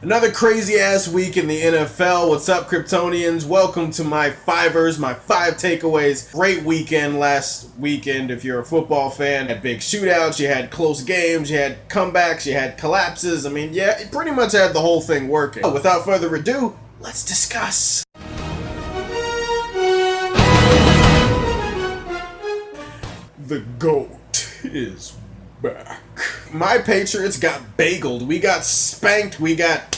Another crazy ass week in the NFL. What's up, Kryptonians? Welcome to my fivers, my 5 takeaways. Great weekend last weekend if you're a football fan. You had big shootouts, you had close games, you had comebacks, you had collapses. I mean, yeah, it pretty much had the whole thing working. But without further ado, let's discuss. The GOAT is back. My Patriots got bageled. We got spanked. We got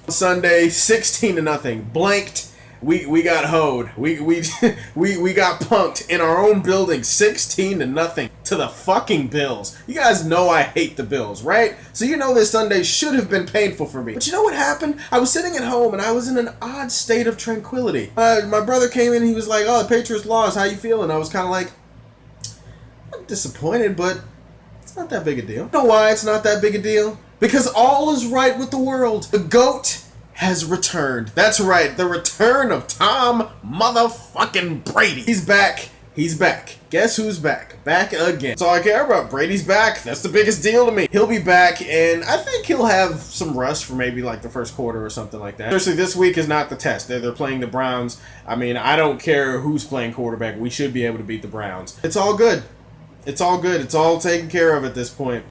Sunday 16-0. Blanked. We got hoed. We got punked in our own building 16-0 to the fucking Bills. You guys know I hate the Bills, right? So you know this Sunday should have been painful for me. But you know what happened? I was sitting at home and I was in an odd state of tranquility. My brother came in and he was like, "Oh, the Patriots lost. How you feeling?" I was kind of like, I'm disappointed, but it's not that big a deal. You know why it's not that big a deal? Because all is right with the world. The GOAT has returned. That's right, the return of Tom motherfucking Brady. He's back. He's back. Guess who's back? Back again. That's all I care about. Brady's back. That's the biggest deal to me. He'll be back, and I think he'll have some rust for maybe like the first quarter or something like that. Especially this week is not the test. They're playing the Browns. I mean, I don't care who's playing quarterback. We should be able to beat the Browns. It's all good. It's all good. It's all taken care of at this point.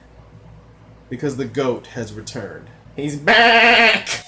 Because the GOAT has returned. He's back!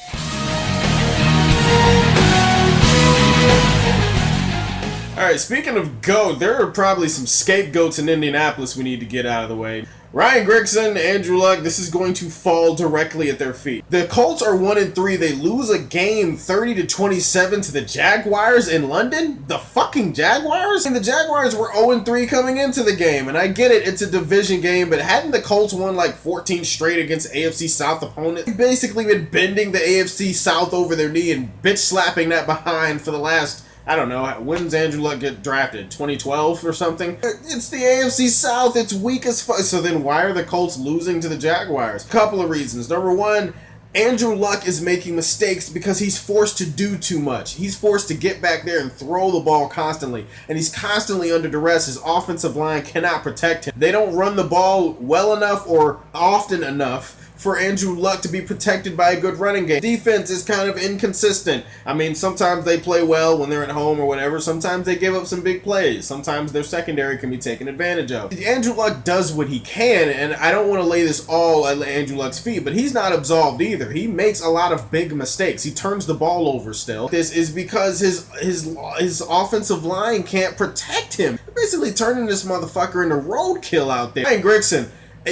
Alright, speaking of GOAT, there are probably some scapegoats in Indianapolis we need to get out of the way. Ryan Grigson, Andrew Luck, this is going to fall directly at their feet. The Colts are 1-3. They lose a game 30-27 to the Jaguars in London. The fucking Jaguars? And the Jaguars were 0-3 coming into the game. And I get it, it's a division game, but hadn't the Colts won like 14 straight against AFC South opponents? They've basically been bending the AFC South over their knee and bitch slapping that behind for the last, I don't know, when's Andrew Luck get drafted? 2012 or something? It's the AFC South. It's weak as fuck. So then why are the Colts losing to the Jaguars? Couple of reasons. Number one, Andrew Luck is making mistakes because he's forced to do too much. He's forced to get back there and throw the ball constantly. And he's constantly under duress. His offensive line cannot protect him. They don't run the ball well enough or often enough for Andrew Luck to be protected by a good running game. Defense is kind of inconsistent. I mean, sometimes they play well when they're at home or whatever. Sometimes they give up some big plays. Sometimes their secondary can be taken advantage of. Andrew Luck does what he can, and I don't want to lay this all at Andrew Luck's feet, but he's not absolved either. He makes a lot of big mistakes. He turns the ball over still. This is because his offensive line can't protect him. They're basically turning this motherfucker into roadkill out there. Ryan Grigson,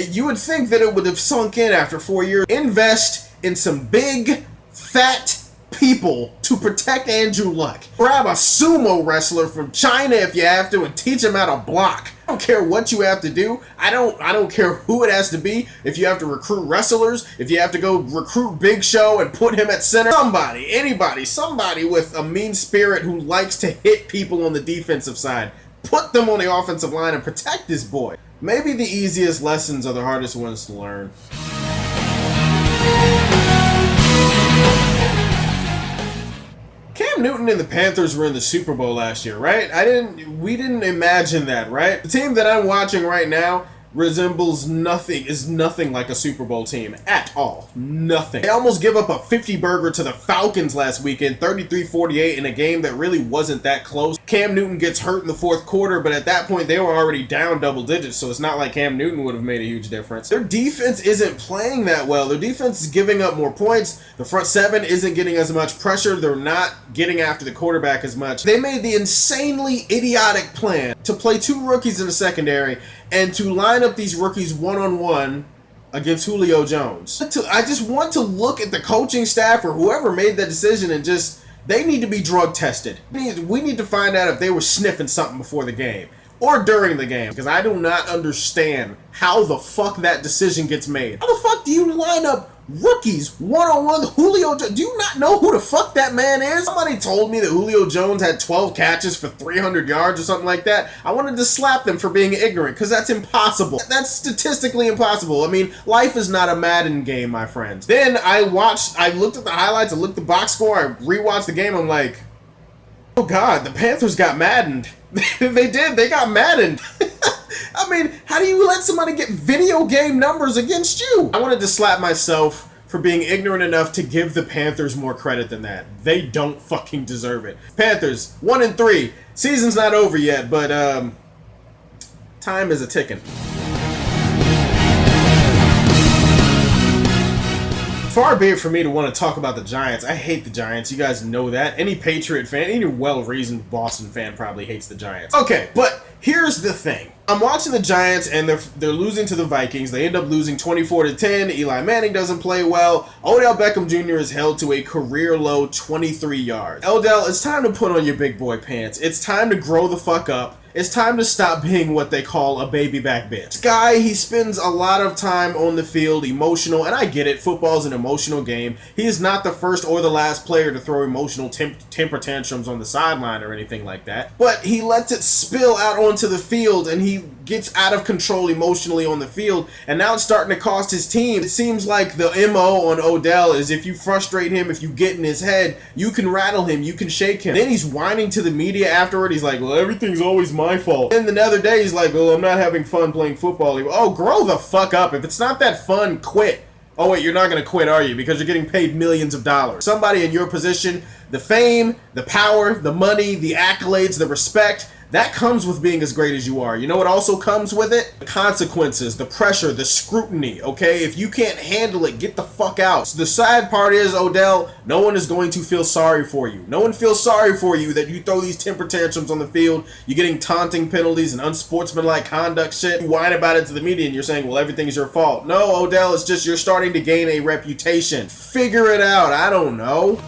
you would think that it would have sunk in after 4 years. Invest in some big, fat people to protect Andrew Luck. Grab a sumo wrestler from China if you have to and teach him how to block. I don't care what you have to do. I don't care who it has to be. If you have to recruit wrestlers, if you have to go recruit Big Show and put him at center. Somebody, anybody, somebody with a mean spirit who likes to hit people on the defensive side. Put them on the offensive line and protect this boy. Maybe the easiest lessons are the hardest ones to learn. Cam Newton and the Panthers were in the Super Bowl last year, right? We didn't imagine that, right? The team that I'm watching right now is nothing like a Super Bowl team at all. Nothing. They almost give up a 50-burger to the Falcons last weekend, 33-48 in a game that really wasn't that close. Cam Newton gets hurt in the fourth quarter, but at that point they were already down double digits, so it's not like Cam Newton would have made a huge difference. Their defense isn't playing that well. Their defense is giving up more points. The front seven isn't getting as much pressure. They're not getting after the quarterback as much. They made the insanely idiotic plan to play 2 rookies in the secondary and to line up these rookies one-on-one against Julio Jones. I just want to look at the coaching staff or whoever made that decision and just, they need to be drug tested. We need to find out if they were sniffing something before the game or during the game, because I do not understand how the fuck that decision gets made. How the fuck do you line up rookies one-on-one Julio Jones? Do you not know who the fuck that man is? Somebody told me that Julio Jones had 12 catches for 300 yards or something like that. I wanted to slap them for being ignorant, because that's impossible. That's statistically impossible. I mean, life is not a Madden game, my friends. Then I looked at the highlights, I looked at the box score, I rewatched the game, I'm like, oh god, the Panthers got maddened. They did, they got maddened. I mean, how do you let somebody get video game numbers against you? I wanted to slap myself for being ignorant enough to give the Panthers more credit than that. They don't fucking deserve it. Panthers, 1-3. Season's not over yet, but time is a-ticking. Far be it for me to want to talk about the Giants. I hate the Giants. You guys know that. Any Patriot fan, any well-reasoned Boston fan probably hates the Giants. Okay, but here's the thing. I'm watching the Giants, and they're losing to the Vikings. They end up losing 24-10. Eli Manning doesn't play well. Odell Beckham Jr. is held to a career-low 23 yards. Odell, it's time to put on your big boy pants. It's time to grow the fuck up. It's time to stop being what they call a baby back bitch. This guy, he spends a lot of time on the field, emotional, and I get it, football's an emotional game. He is not the first or the last player to throw emotional temper tantrums on the sideline or anything like that. But he lets it spill out onto the field, and he gets out of control emotionally on the field, and now it's starting to cost his team. It seems like the MO on Odell is if you frustrate him, if you get in his head, you can rattle him, you can shake him. Then he's whining to the media afterward. He's like, well, everything's always my fault. And the other day, he's like, well, I'm not having fun playing football. Oh, grow the fuck up. If it's not that fun, quit. Oh, wait, you're not going to quit, are you? Because you're getting paid millions of dollars. Somebody in your position, the fame, the power, the money, the accolades, the respect, that comes with being as great as you are. You know what also comes with it? The consequences, the pressure, the scrutiny, okay? If you can't handle it, get the fuck out. So the sad part is, Odell, no one is going to feel sorry for you. No one feels sorry for you that you throw these temper tantrums on the field, you're getting taunting penalties and unsportsmanlike conduct shit. You whine about it to the media and you're saying, well, everything's your fault. No, Odell, it's just you're starting to gain a reputation. Figure it out. I don't know.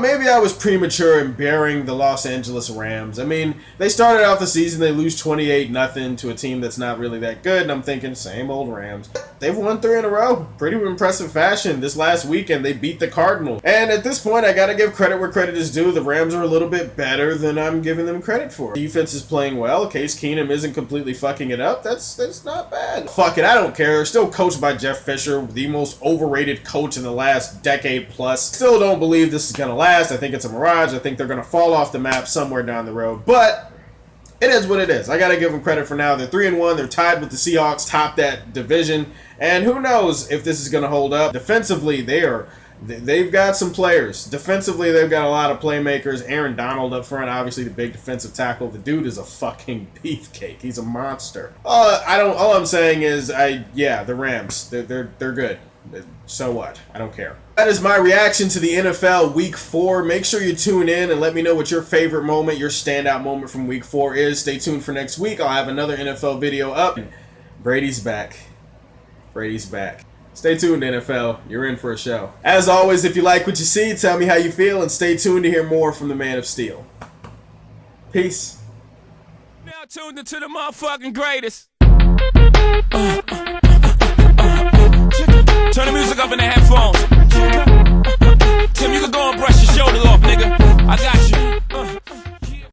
Maybe I was premature in bearing the Los Angeles Rams. I mean, they started out the season, they lose 28-0 to a team that's not really that good, and I'm thinking, same old Rams. They've won 3 in a row. Pretty impressive fashion. This last weekend, they beat the Cardinals. And at this point, I gotta give credit where credit is due. The Rams are a little bit better than I'm giving them credit for. Defense is playing well. Case Keenum isn't completely fucking it up. That's not bad. Fuck it, I don't care. They're still coached by Jeff Fisher, the most overrated coach in the last decade plus. Still don't believe this is gonna last. I think it's a mirage. I think they're going to fall off the map somewhere down the road. But it is what it is. I got to give them credit for now. They're 3-1. They're tied with the Seahawks, top that division. And who knows if this is going to hold up. Defensively, they've got some players. Defensively, they've got a lot of playmakers. Aaron Donald up front, obviously the big defensive tackle. The dude is a fucking beefcake. He's a monster. All I'm saying is, the Rams, they're good. So what? I don't care. That is my reaction to the NFL Week 4. Make sure you tune in and let me know what your favorite moment, your standout moment from Week 4 is. Stay tuned for next week. I'll have another NFL video up. Brady's back. Brady's back. Stay tuned, NFL. You're in for a show. As always, if you like what you see, tell me how you feel, and stay tuned to hear more from the Man of Steel. Peace. Now tuned into the motherfucking greatest.